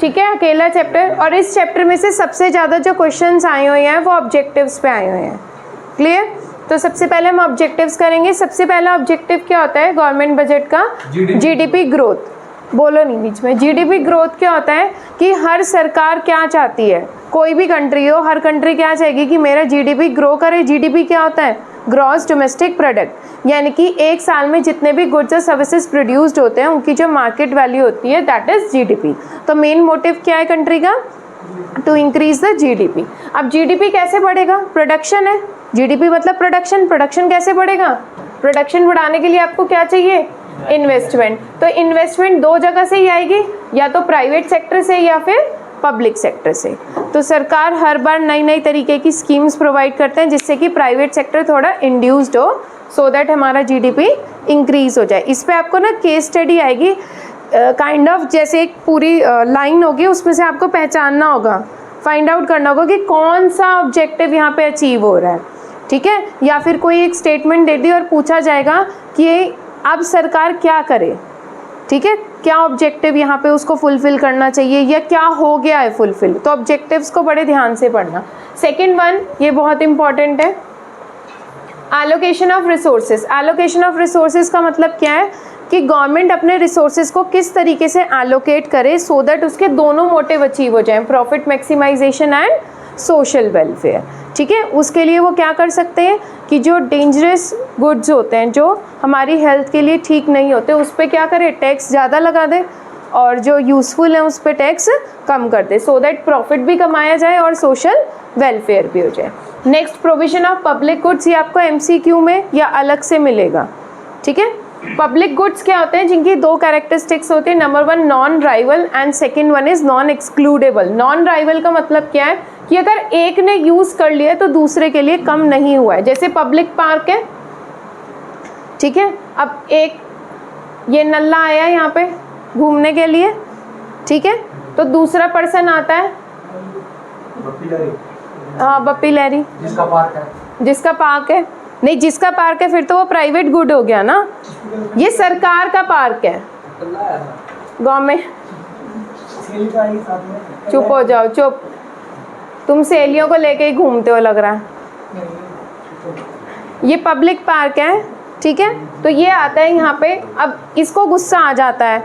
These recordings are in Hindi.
ठीक है, अकेला चैप्टर। और इस चैप्टर में से सबसे ज़्यादा जो क्वेश्चंस आए हुए हैं वो ऑब्जेक्टिव्स पे आए हुए हैं। क्लियर? तो सबसे पहले हम ऑब्जेक्टिव्स करेंगे। सबसे पहला ऑब्जेक्टिव क्या होता है गवर्नमेंट बजट का? GDP growth. बोलो नहीं बीच में। जीडीपी ग्रोथ क्या होता है कि हर सरकार क्या चाहती है, कोई भी कंट्री हो, हर कंट्री क्या चाहेगी कि मेरा जीडीपी ग्रो करे। जीडीपी क्या होता है? ग्रॉस डोमेस्टिक प्रोडक्ट, यानी कि एक साल में जितने भी गुड्स और सर्विसेज प्रोड्यूस्ड होते हैं उनकी जो मार्केट वैल्यू होती है, दैट इज जीडीपी। तो मेन मोटिव क्या है कंट्री का? To increase the GDP. अब जीडीपी कैसे बढ़ेगा? प्रोडक्शन है, जीडीपी मतलब प्रोडक्शन। प्रोडक्शन कैसे बढ़ेगा? प्रोडक्शन बढ़ाने के लिए आपको क्या चाहिए? इन्वेस्टमेंट। तो इन्वेस्टमेंट दो जगह से ही आएगी, या तो प्राइवेट सेक्टर से या फिर पब्लिक सेक्टर से। तो सरकार हर बार नई नई तरीके की स्कीम्स प्रोवाइड करते हैं जिससे कि प्राइवेट सेक्टर थोड़ा इंड्यूस्ड हो, सो दैट हमारा जीडीपी इंक्रीज हो जाए। इस पे आपको ना केस स्टडी आएगी, काइंड ऑफ जैसे एक पूरी लाइन होगी, उसमें से आपको पहचानना होगा, फाइंड आउट करना होगा कि कौन सा ऑब्जेक्टिव यहाँ पे अचीव हो रहा है। ठीक है, या फिर कोई एक स्टेटमेंट दे दी और पूछा जाएगा कि अब सरकार क्या करे। ठीक है, क्या ऑब्जेक्टिव यहाँ पे उसको फुलफिल करना चाहिए या क्या हो गया है फुलफिल। तो ऑब्जेक्टिव्स को बड़े ध्यान से पढ़ना। सेकंड वन, ये बहुत इंपॉर्टेंट है, allocation of resources. Allocation of resources का मतलब क्या है कि गवर्नमेंट अपने रिसोर्सेज को किस तरीके से एलोकेट करे सो दैट उसके दोनों मोटिव अचीव हो जाएं, profit maximisation and social welfare. ठीक है, उसके लिए वो क्या कर सकते हैं कि जो डेंजरस गुड्स होते हैं, जो हमारी हेल्थ के लिए ठीक नहीं होते, उस पर क्या करे? टैक्स ज़्यादा लगा दे, और जो यूज़फुल है उस पर टैक्स कम कर दे, सो दैट प्रॉफिट भी कमाया जाए और सोशल वेलफेयर भी हो जाए। Next, provision of public goods. ये आपको एमसीक्यू में या अलग से मिलेगा। ठीक है, पब्लिक गुड्स क्या होते हैं? जिनकी दो कैरेक्टरिस्टिक्स होती है। Number one, non rival, and second one is non excludable. Non rival का मतलब क्या है कि अगर एक ने यूज़ कर लिया तो दूसरे के लिए कम नहीं हुआ है। जैसे पब्लिक पार्क है, ठीक है, अब एक ये नल्ला आया है यहाँ पे घूमने के लिए, ठीक है, तो दूसरा पर्सन आता है, हाँ बप्पी लहरी, जिसका पार्क है, नहीं जिसका पार्क है फिर तो वो प्राइवेट गुड हो गया ना, ये सरकार का पार्क है, गवर्नमेंट। चुप हो जाओ, चुप, तुम सहेलियों को लेके ही घूमते हो लग रहा है। ये पब्लिक पार्क है, ठीक है, तो ये आता है यहाँ पे। अब इसको गुस्सा आ जाता है,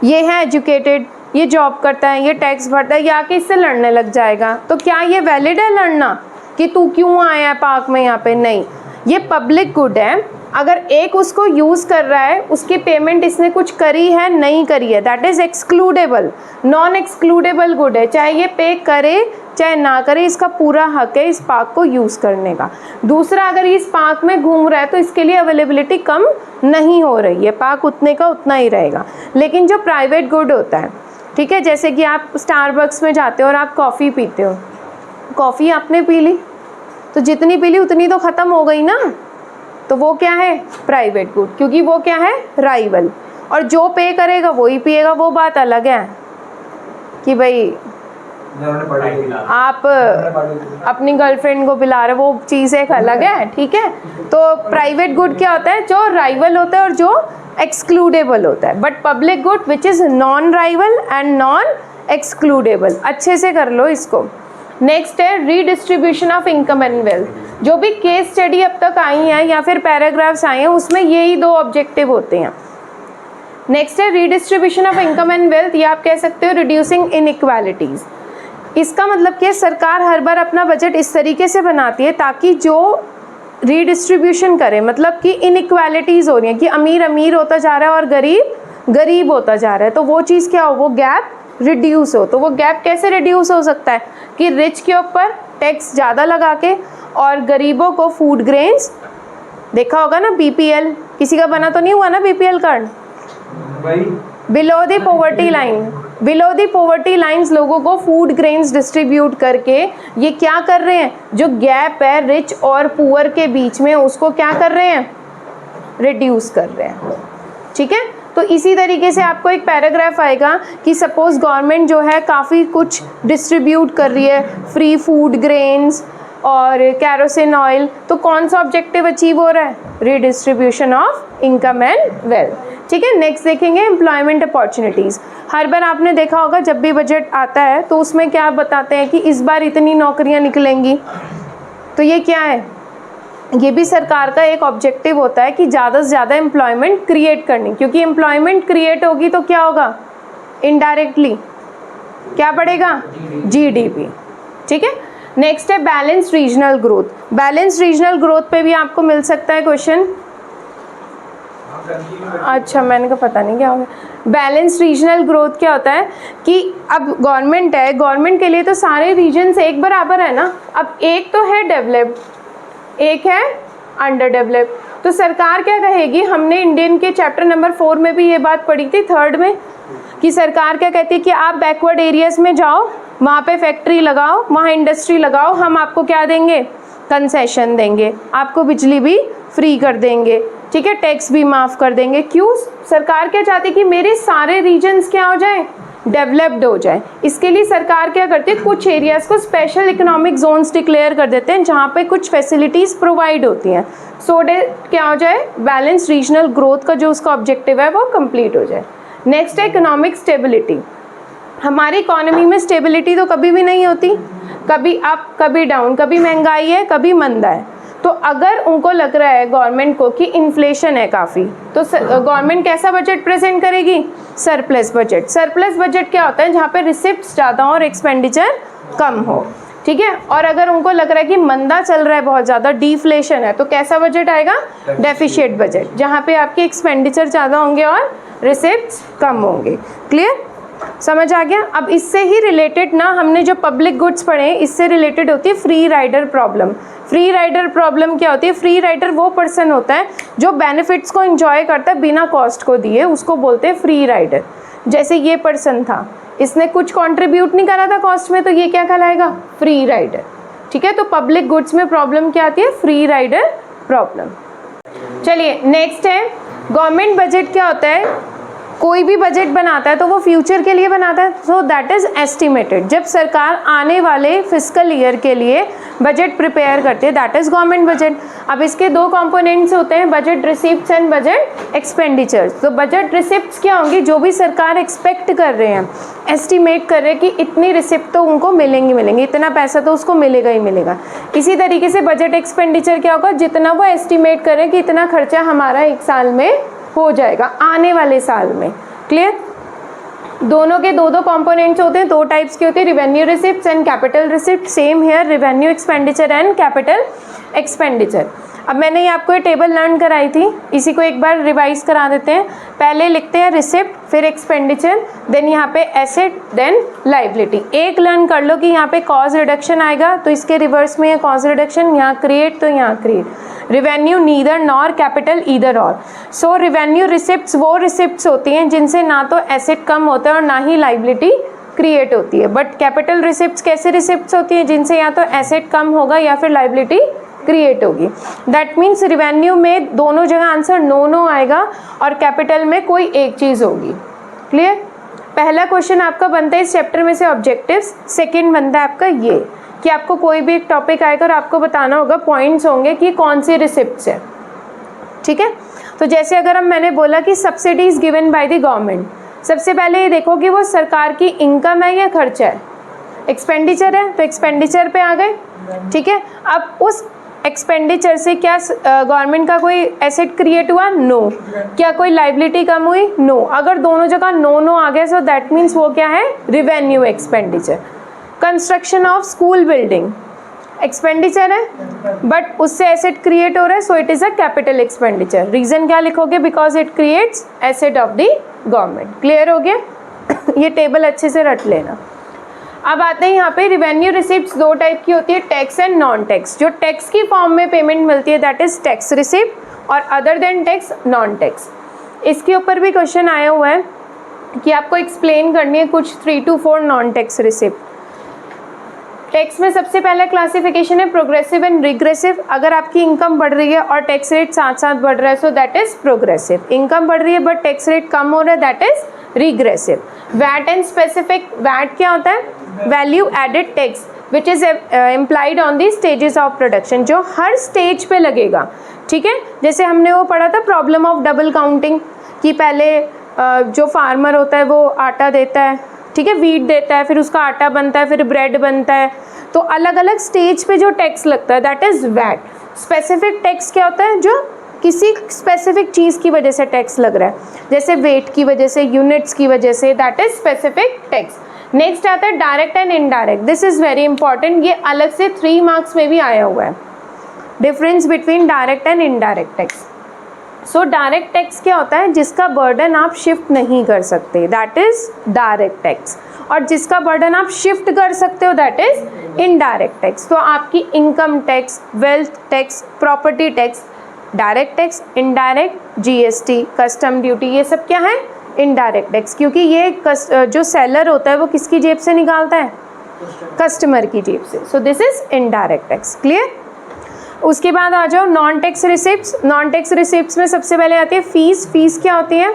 ये है एजुकेटेड, ये जॉब करता है, ये टैक्स भरता है, ये आके इससे लड़ने लग जाएगा। तो क्या ये वैलिड है लड़ना कि तू क्यों आया है पार्क में यहाँ पे? नहीं, ये पब्लिक गुड है। अगर एक उसको यूज़ कर रहा है, उसकी पेमेंट इसने कुछ करी है नहीं करी है, that is excludable. Non excludable good है, चाहे ये पे करे चाहे ना करे, इसका पूरा हक है इस पार्क को यूज़ करने का। दूसरा, अगर इस पार्क में घूम रहा है तो इसके लिए अवेलेबिलिटी कम नहीं हो रही है, पार्क उतने का उतना ही रहेगा। लेकिन जो प्राइवेट गुड होता है, ठीक है, जैसे कि आप स्टारबक्स में जाते हो और आप कॉफ़ी पीते हो, कॉफ़ी आपने पी ली तो जितनी पी ली उतनी तो ख़त्म हो गई ना, तो वो क्या है? प्राइवेट गुड, क्योंकि वो क्या है? राइवल। और जो पे करेगा वही पिएगा, वो बात अलग है कि भाई आप अपनी गर्लफ्रेंड को पिला रहे, वो चीज़ एक अलग है। ठीक है, तो प्राइवेट गुड क्या होता है? जो राइवल होता है और जो एक्सक्लूडेबल होता है। But public good which is non rival and non excludable. अच्छे से कर लो इसको। नेक्स्ट है redistribution of income and wealth. जो भी केस स्टडी अब तक आई हैं या फिर पैराग्राफ्स आए हैं, उसमें यही दो ऑब्जेक्टिव होते हैं। नेक्स्ट है redistribution of income and wealth, या आप कह सकते हो रिड्यूसिंग इनइक्वालिटीज़। इसका मतलब कि सरकार हर बार अपना बजट इस तरीके से बनाती है ताकि जो रीडिस्ट्रीब्यूशन करे, मतलब कि इनइक्वालिटीज़ हो रही हैं कि अमीर अमीर होता जा रहा है और गरीब गरीब होता जा रहा है, तो वो चीज़ क्या हो? वो गैप रिड्यूस हो। तो वो गैप कैसे रिड्यूस हो सकता है कि रिच के ऊपर टैक्स ज़्यादा लगा के और गरीबों को फूड ग्रेन्स, देखा होगा ना, बीपीएल किसी का बना तो नहीं हुआ ना BPL card, below the poverty line, below the poverty lines लोगों को फूड ग्रेन्स डिस्ट्रीब्यूट करके ये क्या कर रहे हैं? जो गैप है रिच और पुअर के बीच में, उसको क्या कर रहे हैं? रिड्यूस कर रहे हैं। ठीक है, तो इसी तरीके से आपको एक पैराग्राफ आएगा कि सपोज़ गवर्नमेंट जो है काफ़ी कुछ डिस्ट्रीब्यूट कर रही है, फ्री फूड ग्रेन्स, और कैरोसिन ऑयल, तो कौन सा ऑब्जेक्टिव अचीव हो रहा है? Redistribution of income and wealth. ठीक है, नेक्स्ट देखेंगे एम्प्लॉयमेंट अपॉर्चुनिटीज़। हर बार आपने देखा होगा जब भी बजट आता है तो उसमें क्या बताते हैं कि इस बार इतनी नौकरियां निकलेंगी, तो ये क्या है? ये भी सरकार का एक ऑब्जेक्टिव होता है कि ज़्यादा से ज़्यादा एम्प्लॉयमेंट क्रिएट करनी, क्योंकि एम्प्लॉयमेंट क्रिएट होगी तो क्या होगा? इनडायरेक्टली क्या बढ़ेगा? जीडीपी। ठीक है, नेक्स्ट है balanced regional growth. Balanced regional growth पे भी आपको मिल सकता है क्वेश्चन। अच्छा, मैंने कहा पता नहीं क्या होगा। बैलेंस्ड रीजनल ग्रोथ क्या होता है कि अब गवर्नमेंट है, गवर्नमेंट के लिए तो सारे रीजन्स एक बराबर है ना। अब एक तो है डेवलप्ड, एक है अंडर डेवलप्ड, तो सरकार क्या कहेगी? हमने इंडियन के चैप्टर नंबर 4 में भी ये बात पढ़ी थी, 3rd में, कि सरकार क्या कहती है कि आप बैकवर्ड एरियाज़ में जाओ, वहाँ पे फैक्ट्री लगाओ, वहाँ इंडस्ट्री लगाओ, हम आपको क्या देंगे? कंसेशन देंगे, आपको बिजली भी फ्री कर देंगे, ठीक है, टैक्स भी माफ़ कर देंगे। क्यों? सरकार क्या चाहती है कि मेरे सारे रीजन्स क्या हो जाए? डेवलप्ड हो जाए। इसके लिए सरकार क्या करती है? कुछ एरियाज़ को स्पेशल इकोनॉमिक जोन्स डिक्लेयर कर देते हैं जहाँ पे कुछ फैसिलिटीज़ प्रोवाइड होती हैं, सो डेट क्या हो जाए? बैलेंस रीजनल ग्रोथ का जो उसका ऑब्जेक्टिव है वो कंप्लीट हो जाए। नेक्स्ट है इकोनॉमिक स्टेबिलिटी। हमारी इकोनॉमी में स्टेबिलिटी तो कभी भी नहीं होती, कभी अप कभी डाउन, कभी महंगाई है कभी मंदा है। तो अगर उनको लग रहा है गवर्नमेंट को कि इन्फ्लेशन है काफ़ी, तो गवर्नमेंट कैसा बजट प्रेजेंट करेगी? Surplus budget. सरप्लस बजट क्या होता है? जहाँ पे रिसिप्ट्स ज़्यादा हो और एक्सपेंडिचर कम हो, ठीक है। और अगर उनको लग रहा है कि मंदा चल रहा है, बहुत ज़्यादा डिफ्लेशन है, तो कैसा बजट आएगा? डेफिशिएट बजट, जहाँ पे आपके एक्सपेंडिचर ज़्यादा होंगे और रिसिप्ट्स कम होंगे। क्लियर? समझ आ गया? अब इससे ही रिलेटेड ना, हमने जो पब्लिक गुड्स पढ़े इससे रिलेटेड होती है free rider problem. Free rider problem क्या होती है? फ्री राइडर वो पर्सन होता है जो बेनिफिट्स को एंजॉय करता है बिना कॉस्ट को दिए, उसको बोलते हैं फ्री राइडर। जैसे ये पर्सन था, इसने कुछ कंट्रीब्यूट नहीं करा था कॉस्ट में, तो ये क्या कहलाएगा? Free rider. ठीक है, तो पब्लिक गुड्स में प्रॉब्लम क्या आती है? Free rider problem. चलिए नेक्स्ट है गवर्नमेंट बजट। क्या होता है? कोई भी बजट बनाता है तो वो फ्यूचर के लिए बनाता है, सो दैट इज़ एस्टिमेटेड। जब सरकार आने वाले फिस्कल ईयर के लिए बजट प्रिपेयर करती है, दैट इज़ गवर्नमेंट बजट। अब इसके दो कंपोनेंट्स होते हैं, budget receipts and budget expenditures. तो बजट रिसिप्ट्स क्या होंगी? जो भी सरकार एक्सपेक्ट कर रहे हैं, एस्टिमेट कर रहे हैं कि इतनी रिसिप्ट तो उनको मिलेंगी, इतना पैसा तो उसको मिलेगा ही मिलेगा। इसी तरीके से बजट एक्सपेंडिचर क्या होगा? जितना वो एस्टिमेट करें कि इतना खर्चा हमारा एक साल में हो जाएगा, आने वाले साल में। क्लियर? दोनों के दो कंपोनेंट्स होते हैं, दो टाइप्स के होते हैं, revenue receipts and capital receipt. Same here, revenue expenditure and capital expenditure. अब मैंने ये आपको ये टेबल लर्न कराई थी, इसी को एक बार रिवाइज करा देते हैं। पहले लिखते हैं रिसिप्ट, फिर एक्सपेंडिचर, देन यहाँ पे एसेट, देन लाइबिलिटी। एक लर्न कर लो कि यहाँ पे कॉज रिडक्शन आएगा, तो इसके रिवर्स में है कॉज रिडक्शन, यहाँ क्रिएट तो यहाँ create. Revenue neither nor, capital either और। सो रिवेन्यू रिसिप्ट्स वो रिसिप्ट्स होती हैं जिनसे ना तो एसेट कम होता है और ना ही लाइबिलिटी क्रिएट होती है। बट कैपिटल रिसिप्ट्स कैसे रिसिप्ट्स होती हैं? जिनसे या तो एसेट कम होगा या फिर लाइबिलिटी क्रिएट होगी। दैट मीन्स रिवेन्यू में दोनों जगह आंसर नो आएगा और कैपिटल में कोई एक चीज़ होगी। क्लियर? पहला क्वेश्चन आपका बनता है इस चैप्टर में से ऑब्जेक्टिव्स। सेकंड बनता है आपका ये कि आपको कोई भी एक टॉपिक आएगा और आपको बताना होगा, पॉइंट्स होंगे कि कौन सी रिसिप्ट्स है। ठीक है, तो जैसे अगर मैंने बोला कि subsidies given by the government, सबसे पहले ये देखो कि वो सरकार की इनकम है या खर्चा है? एक्सपेंडिचर है, तो एक्सपेंडिचर पे आ गए। ठीक है, अब उस एक्सपेंडिचर से क्या गवर्नमेंट का कोई एसेट क्रिएट हुआ? नो। क्या कोई लाइबिलिटी कम हुई? नो। अगर दोनों जगह नो आ गया, सो दैट मीन्स वो क्या है? Revenue expenditure. Construction of school building expenditure है, बट उससे एसेट क्रिएट हो रहा है, so it is a capital expenditure. Reason क्या लिखोगे? Because it creates asset of the government. Clear हो गया? ये टेबल अच्छे से रट लेना। अब आते हैं यहाँ पे रिवेन्यू रिसिप्ट्स दो टाइप की होती है, टैक्स एंड नॉन टैक्स। जो टैक्स की फॉर्म में पेमेंट मिलती है दैट इज टैक्स रिसिप्ट, और other than tax non tax. इसके ऊपर भी क्वेश्चन आया हुआ है कि आपको एक्सप्लेन करनी है कुछ 3 to 4 non tax receipt. Tax में सबसे पहला क्लासिफिकेशन है प्रोग्रेसिव एंड रिग्रेसिव। अगर आपकी इनकम बढ़ रही है और टैक्स रेट साथ साथ बढ़ रहा है, so that is progressive. Income बढ़ रही है बट टैक्स रेट कम हो रहा है, that is regressive. VAT and specific. VAT क्या होता है? Value added tax. Which is implied on the stages of production, जो हर स्टेज पे लगेगा, ठीक है। जैसे हमने वो पढ़ा था प्रॉब्लम ऑफ डबल काउंटिंग, कि पहले जो फार्मर होता है वो आटा देता है, ठीक है, वीट देता है, फिर उसका आटा बनता है, फिर ब्रेड बनता है, तो अलग अलग स्टेज पे जो टैक्स लगता है that is VAT. Specific tax क्या होता है, जो किसी स्पेसिफिक चीज़ की वजह से टैक्स लग रहा है, जैसे वेट की वजह से, यूनिट्स की वजह से, that is specific tax. Next आता है direct and indirect, this is very important, ये अलग से 3 मार्क्स में भी आया हुआ है, difference between direct and indirect tax. So direct tax क्या होता है, जिसका बर्डन आप शिफ्ट नहीं कर सकते, दैट इज डायरेक्ट टैक्स, और जिसका बर्डन आप शिफ्ट कर सकते हो दैट इज इनडायरेक्ट टैक्स। तो आपकी income tax, wealth tax, property tax, direct tax, indirect, GST, custom duty, ये सब क्या है, इनडायरेक्ट टैक्स, क्योंकि ये जो सेलर होता है वो किसकी जेब से निकालता है, कस्टमर की जेब से। So this is indirect tax, clear. उसके बाद आ जाओ non tax receipts. Non tax receipts में सबसे पहले आती है फीस। फीस क्या होती है,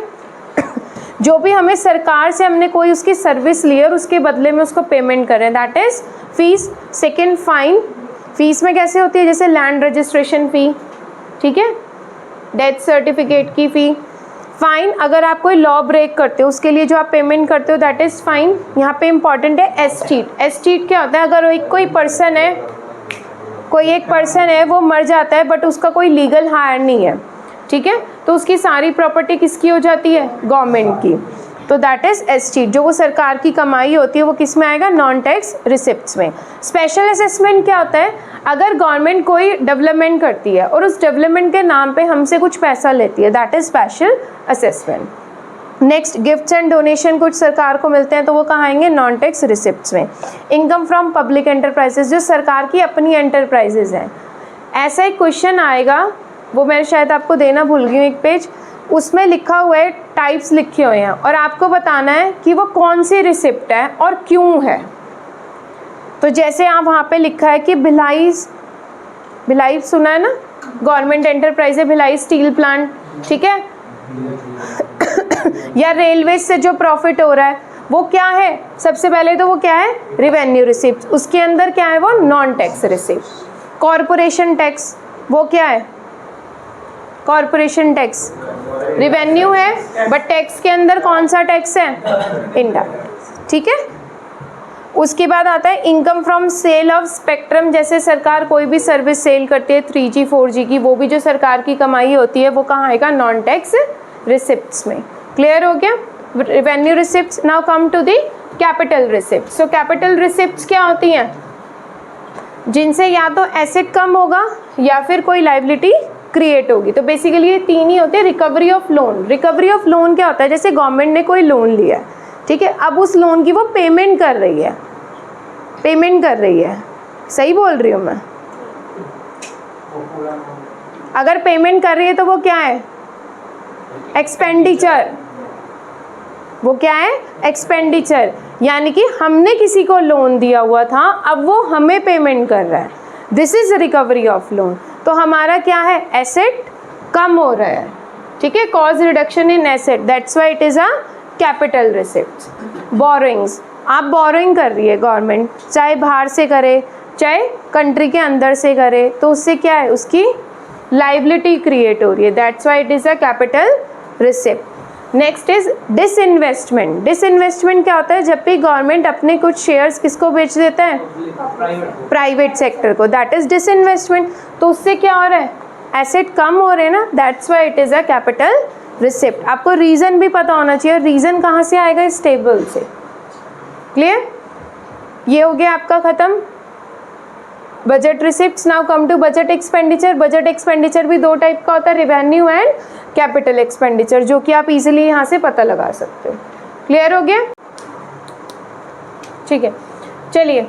जो भी हमें सरकार से हमने कोई उसकी सर्विस ली और उसके बदले में उसको पेमेंट करें, that is fees. Second fine, fees में कैसे होती है, जैसे लैंड रजिस्ट्रेशन फ़ी, ठीक है, डेथ सर्टिफिकेट की फ़ी। फाइन, अगर आप कोई लॉ ब्रेक करते हो उसके लिए जो आप पेमेंट करते हो दैट इज़ फाइन। यहाँ पे इंपॉर्टेंट है एस्टीट। एस्टीट क्या होता है, अगर कोई पर्सन है, कोई एक पर्सन है वो मर जाता है बट उसका कोई लीगल हायर नहीं है, ठीक है, तो उसकी सारी प्रॉपर्टी किसकी हो जाती है, गवर्नमेंट की, तो दैट इज एस्टीट। जो वो सरकार की कमाई होती है वो किस में आएगा, नॉन टैक्स रिसिप्ट्स में। स्पेशल असेसमेंट क्या होता है, अगर गवर्नमेंट कोई डेवलपमेंट करती है और उस डेवलपमेंट के नाम पे हमसे कुछ पैसा लेती है, that is special assessment. Next gifts and donation कुछ सरकार को मिलते हैं तो वो कहाँ आएंगे, नॉन टैक्स रिसिप्ट्स में। इनकम फ्रॉम पब्लिक एंटरप्राइजेज, जो सरकार की अपनी एंटरप्राइजेज हैं। ऐसा एक क्वेश्चन आएगा, वो मैं शायद आपको देना भूल गई हूँ, एक पेज उसमें लिखा हुआ है, टाइप्स लिखे हुए हैं और आपको बताना है कि वो कौन सी रिसिप्ट है और क्यों है। तो जैसे आप वहाँ पे लिखा है कि भिलाई, भिलाई सुना है ना, गवर्नमेंट एंटरप्राइज है भिलाई स्टील प्लांट, ठीक है, या रेलवे से जो प्रॉफिट हो रहा है वो क्या है, सबसे पहले तो वो क्या है, रिवेन्यू रिसिप्ट, उसके अंदर क्या है वो non tax receipt. Corporation tax वो क्या है, कॉरपोरेशन टैक्स रिवेन्यू है बट टैक्स के अंदर कौन सा टैक्स है, इनडायरेक्ट, ठीक है। उसके बाद आता है income from sale of spectrum, जैसे सरकार कोई भी सर्विस सेल करती है 3G 4G की, वो भी जो सरकार की कमाई होती है वो कहाँ आएगा, नॉन टैक्स रिसिप्ट्स में। क्लियर हो गया, revenue receipts. Now come to the capital receipt. So capital receipts क्या होती हैं, जिनसे या तो एसेट कम होगा या फिर कोई लाइबिलिटी क्रिएट होगी। तो बेसिकली ये 3 ही होते हैं। Recovery of loan, recovery of loan क्या होता है, जैसे गवर्नमेंट ने कोई लोन लिया है, ठीक है, अब उस लोन की वो पेमेंट कर रही है, पेमेंट कर रही है, सही बोल रही हूँ मैं, अगर पेमेंट कर रही है तो वो क्या है, एक्सपेंडिचर, वो क्या है, एक्सपेंडिचर, यानी कि हमने किसी को लोन दिया हुआ था अब वो हमें पेमेंट कर रहा है, this is recovery of loan. तो हमारा क्या है, एसेट कम हो रहा है, ठीक है, cause reduction in asset, that's why it is a capital receipts. Borrowings, आप बोरोइंग कर रही है गवर्नमेंट, चाहे बाहर से करे चाहे कंट्री के अंदर से करे, तो उससे क्या है, उसकी लाइबिलिटी क्रिएट हो रही है, that's why it is a capital receipt. Next is disinvestment. Disinvestment क्या होता है, जब भी गवर्नमेंट अपने कुछ शेयर्स किसको बेच देता है, प्राइवेट सेक्टर को, दैट इज डिसइन्वेस्टमेंट। तो उससे क्या हो रहा है, एसेट कम हो रहे हैं ना, that's why it is a capital receipt. आपको रीजन भी पता होना चाहिए, रीजन कहाँ से आएगा, इस टेबल से। क्लियर, ये हो गया आपका खत्म budget receipts. Now come to budget expenditure. Budget expenditure भी 2 टाइप का होता है, रेवेन्यू एंड कैपिटल एक्सपेंडिचर, जो कि आप इजीली यहाँ से पता लगा सकते हो। क्लियर हो गया, ठीक है। चलिए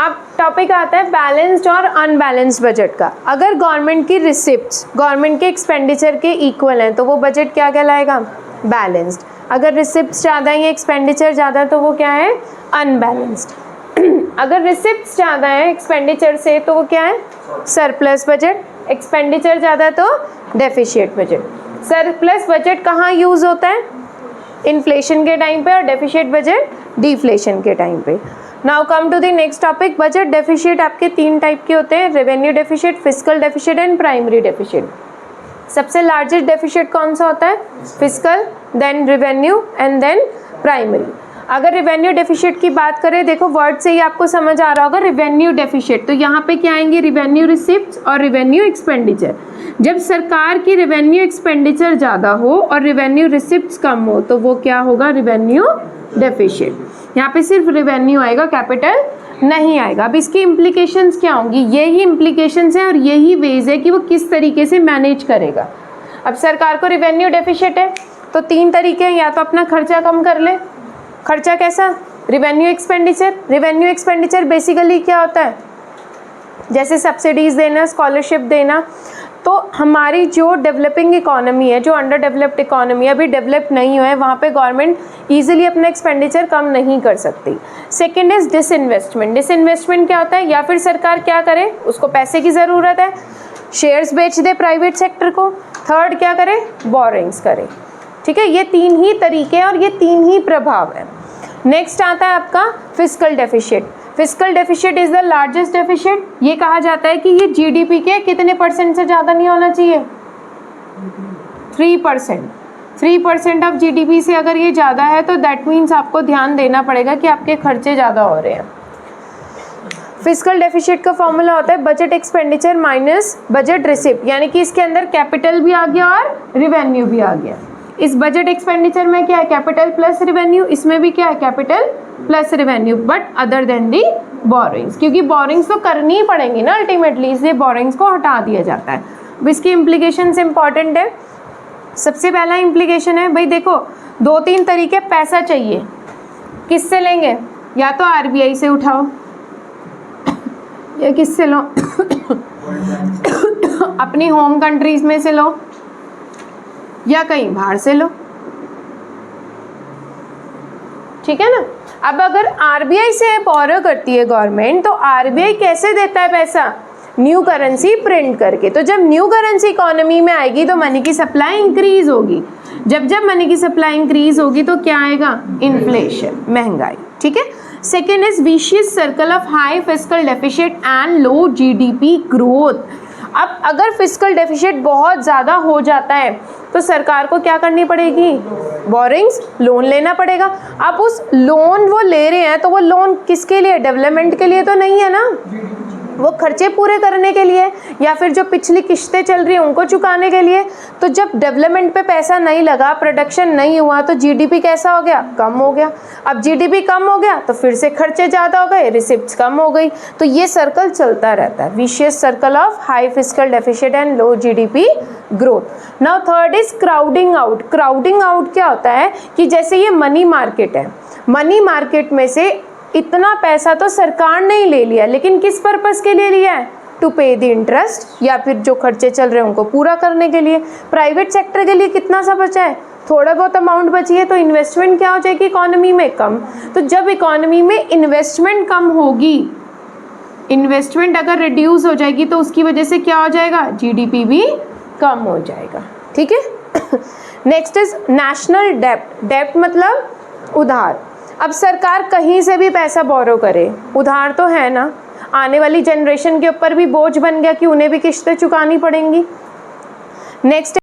अब टॉपिक आता है बैलेंस्ड और अनबैलेंस्ड बजट का। अगर गवर्नमेंट की रिसिप्ट्स गवर्नमेंट के एक्सपेंडिचर के इक्वल हैं तो वो बजट क्या कहलाएगा, बैलेंस्ड। अगर रिसिप्ट्स ज़्यादा है, एक्सपेंडिचर ज़्यादा, तो वो क्या है, अनबैलेंस्ड। अगर रिसिप्ट्स ज़्यादा है एक्सपेंडिचर से तो वो क्या है, सरप्लस बजट। एक्सपेंडिचर ज़्यादा तो डेफिशिएट बजट। सरप्लस बजट कहाँ यूज़ होता है, इन्फ्लेशन के टाइम पे, और डेफिशिएट बजट डिफ्लेशन के टाइम पे। Now come to the next topic. Budget deficit आपके 3 टाइप के होते हैं, revenue deficit, fiscal deficit and primary deficit. सबसे लार्जेस्ट डेफिशिट कौन सा होता है? Fiscal, then revenue and then primary. अगर रेवेन्यू डेफिशिट की बात करें, देखो वर्ड से ही आपको समझ आ रहा होगा रेवेन्यू डेफिशिट, तो यहाँ पे क्या आएंगे? रेवेन्यू रिसिप्ट्स और रेवेन्यू एक्सपेंडिचर। जब सरकार की रेवेन्यू एक्सपेंडिचर ज़्यादा हो और रेवेन्यू रिसिप्ट्स कम हो तो वो क्या होगा? Revenue deficit. यहाँ पे सिर्फ रेवेन्यू आएगा, कैपिटल नहीं आएगा। अब इसकी इम्प्लीकेशंस क्या होंगी? यही इम्प्लीकेशंस हैं और यही वेज है कि वो किस तरीके से मैनेज करेगा। अब सरकार को रेवेन्यू डेफिशिट है तो 3 तरीके हैं, या तो अपना खर्चा कम कर ले। खर्चा कैसा? Revenue expenditure. Revenue expenditure basically क्या होता है? जैसे सब्सिडीज़ देना, स्कॉलरशिप देना। तो हमारी जो डेवलपिंग इकोनॉमी है, जो अंडर डेवलप्ड इकोनॉमी अभी डेवलप नहीं हुआ है, वहाँ पे गवर्नमेंट ईजिली अपना एक्सपेंडिचर कम नहीं कर सकती। Second is disinvestment. डिसइन्वेस्टमेंट क्या होता है? या फिर सरकार क्या करे, उसको पैसे की ज़रूरत है, शेयर्स बेच दे प्राइवेट सेक्टर को। थर्ड क्या करे? बोरिंग्स करे। ठीक है, ये 3 ही तरीके और ये 3 ही प्रभाव है। नेक्स्ट आता है आपका fiscal deficit. Fiscal deficit is the largest deficit. ये कहा जाता है कि ये जीडीपी के कितने % से ज़्यादा नहीं होना चाहिए? 3%। 3% ऑफ जीडीपी से अगर ये ज़्यादा है तो दैट मीन्स आपको ध्यान देना पड़ेगा कि आपके खर्चे ज़्यादा हो रहे हैं। फिस्कल डेफिशिट का फॉर्मूला होता है budget expenditure minus budget receipt, यानी कि इसके अंदर कैपिटल भी आ गया और रिवेन्यू भी आ गया। इस बजट एक्सपेंडिचर में क्या है? Capital plus revenue. इसमें भी क्या है? Capital plus revenue, but other than the borings, क्योंकि बोरिंग्स तो करनी ही पड़ेंगी ना अल्टीमेटली, इसलिए बोरिंग्स को हटा दिया जाता है। अब इसकी इम्प्लीकेशंस इंपॉर्टेंट है। सबसे पहला इम्प्लीकेशन है, भाई देखो 2-3 तरीके पैसा चाहिए, किससे लेंगे? या तो आरबीआई से उठाओ या किससे लो? अपनी होम कंट्रीज में से लो या कहीं बाहर से लो। ठीक है ना। अब अगर आरबीआई से बोरो करती है गवर्नमेंट, तो आरबीआई कैसे देता है पैसा? न्यू करेंसी प्रिंट करके। तो जब न्यू करेंसी इकोनॉमी में आएगी तो मनी की सप्लाई इंक्रीज होगी। जब मनी की सप्लाई इंक्रीज होगी तो क्या आएगा? इन्फ्लेशन, महंगाई। ठीक है। Second is vicious circle of high fiscal deficit and low GDP growth. अब अगर फिस्कल डेफिशिट बहुत ज़्यादा हो जाता है तो सरकार को क्या करनी पड़ेगी? बोरिंग्स, लोन लेना पड़ेगा। अब उस लोन वो ले रहे हैं तो वो लोन किसके लिए? डेवलपमेंट के लिए तो नहीं है ना, वो खर्चे पूरे करने के लिए या फिर जो पिछली किश्तें चल रही हैं उनको चुकाने के लिए। तो जब डेवलपमेंट पे पैसा नहीं लगा, प्रोडक्शन नहीं हुआ, तो जीडीपी कैसा हो गया? कम हो गया। अब जीडीपी कम हो गया तो फिर से खर्चे ज़्यादा हो गए, रिसिप्ट्स कम हो गई। तो ये सर्कल चलता रहता है, vicious circle of high fiscal deficit and low GDP growth. Now third is crowding out. Crowding out क्या होता है कि जैसे ये मनी मार्केट है, मनी मार्केट में से इतना पैसा तो सरकार ने ही ले लिया, लेकिन किस पर्पस के लिए लिया है? टू पे द इंटरेस्ट, या फिर जो खर्चे चल रहे हैं उनको पूरा करने के लिए। प्राइवेट सेक्टर के लिए कितना सा बचा है? थोड़ा बहुत अमाउंट बची है। तो इन्वेस्टमेंट क्या हो जाएगी इकोनॉमी में? कम। तो जब इकोनॉमी में इन्वेस्टमेंट कम होगी, इन्वेस्टमेंट अगर रिड्यूस हो जाएगी तो उसकी वजह से क्या हो जाएगा? जीडीपी भी कम हो जाएगा। ठीक है। नेक्स्ट इज नेशनल डेब्ट। डेब्ट मतलब उधार। अब सरकार कहीं से भी पैसा बोरो करे, उधार तो है ना, आने वाली जनरेशन के ऊपर भी बोझ बन गया कि उन्हें भी किश्तें चुकानी पड़ेंगी। Next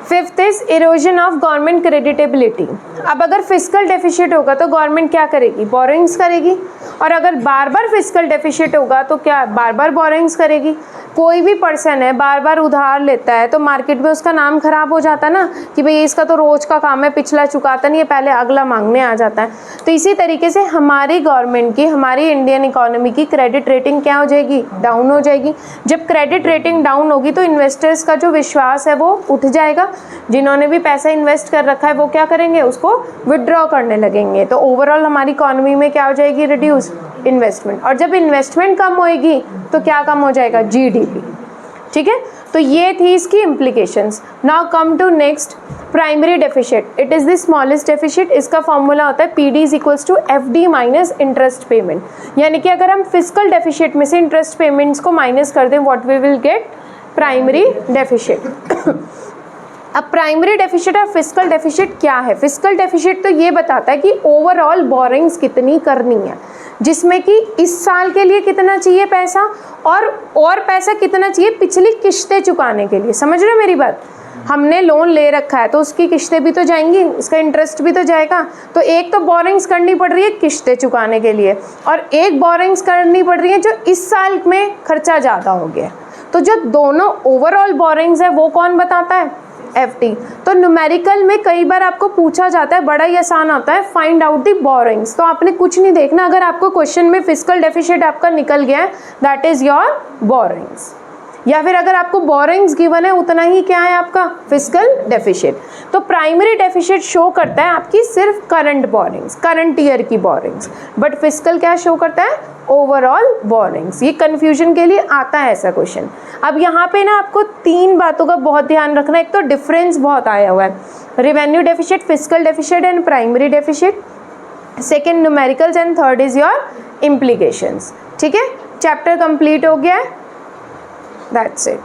fifth is erosion of government creditability. अब अगर फिस्कल डेफिशिट होगा तो गवर्नमेंट क्या करेगी? बोरिंग्स करेगी। और अगर बार बार फिस्कल डेफिशिट होगा तो क्या बार बार बोरिंग्स करेगी? कोई भी पर्सन है बार बार उधार लेता है तो मार्केट में उसका नाम खराब हो जाता है ना, कि भाई इसका तो रोज का काम है, पिछला चुकाता नहीं है, पहले अगला मांगने आ जाता है। तो इसी तरीके से हमारी गवर्नमेंट की, हमारी इंडियन इकोनॉमी की क्रेडिट रेटिंग क्या हो जाएगी? डाउन हो जाएगी। जब क्रेडिट रेटिंग डाउन होगी तो इन्वेस्टर्स का जो विश्वास है वो उठ जाएगा। जिन्होंने भी पैसा इन्वेस्ट कर रखा है वो क्या करेंगे? उसको विड्रॉ करने लगेंगे। तो ओवरऑल हमारी इकोनॉमी में क्या हो जाएगी? Reduce investment. और जब इन्वेस्टमेंट कम होएगी तो क्या कम हो जाएगा? जीडीपी। ठीक है। तो ये थी इसकी implications. Now come to next, primary deficit. It is the smallest deficit. इसका फॉर्मूला होता है PD is equals to FD minus interest payment. यानी कि अगर हम फिस्कल डेफिशिट में से इंटरेस्ट पेमेंट्स को माइनस कर दें, what we will get? Primary deficit. अब प्राइमरी डेफिसिट और फिस्कल डेफिसिट क्या है? फिस्कल डेफिसिट तो ये बताता है कि ओवरऑल बोरिंग्स कितनी करनी है, जिसमें कि इस साल के लिए कितना चाहिए पैसा और पैसा कितना चाहिए पिछली किस्तें चुकाने के लिए। समझ रहे हो मेरी बात? हमने लोन ले रखा है तो उसकी किस्तें भी तो जाएंगी, उसका इंटरेस्ट भी तो जाएगा। तो एक तो बोरिंग्स करनी पड़ रही है किस्तें चुकाने के लिए, और एक बोरिंग्स करनी पड़ रही है जो इस साल में खर्चा ज़्यादा हो गया। तो जो दोनों ओवरऑल बोरिंग्स है वो कौन बताता है? FT। तो न्यूमेरिकल में कई बार आपको पूछा जाता है, बड़ा ही आसान होता है, फाइंड आउट द बोरिंग्स। तो आपने कुछ नहीं देखना, अगर आपको क्वेश्चन में फिस्कल डेफिसिट आपका निकल गया है, दैट इज योर बोरिंग्स। या फिर अगर आपको बोरिंग्स गिवन है उतना ही क्या है आपका फिस्कल डेफिसिट। तो प्राइमरी डेफिसिट शो करता है आपकी सिर्फ करंट बोरिंग्स, करंट ईयर की बोरिंग्स, बट फिस्कल क्या शो करता है? Overall borings. ये कंफ्यूजन के लिए आता है ऐसा क्वेश्चन। अब यहाँ पे ना आपको 3 बातों का बहुत ध्यान रखना है। एक तो डिफरेंस बहुत आया हुआ है, revenue deficit, fiscal deficit and primary deficit, second numericals and third is your implications. ठीक है, चैप्टर कंप्लीट हो गया है, दैट्स इट।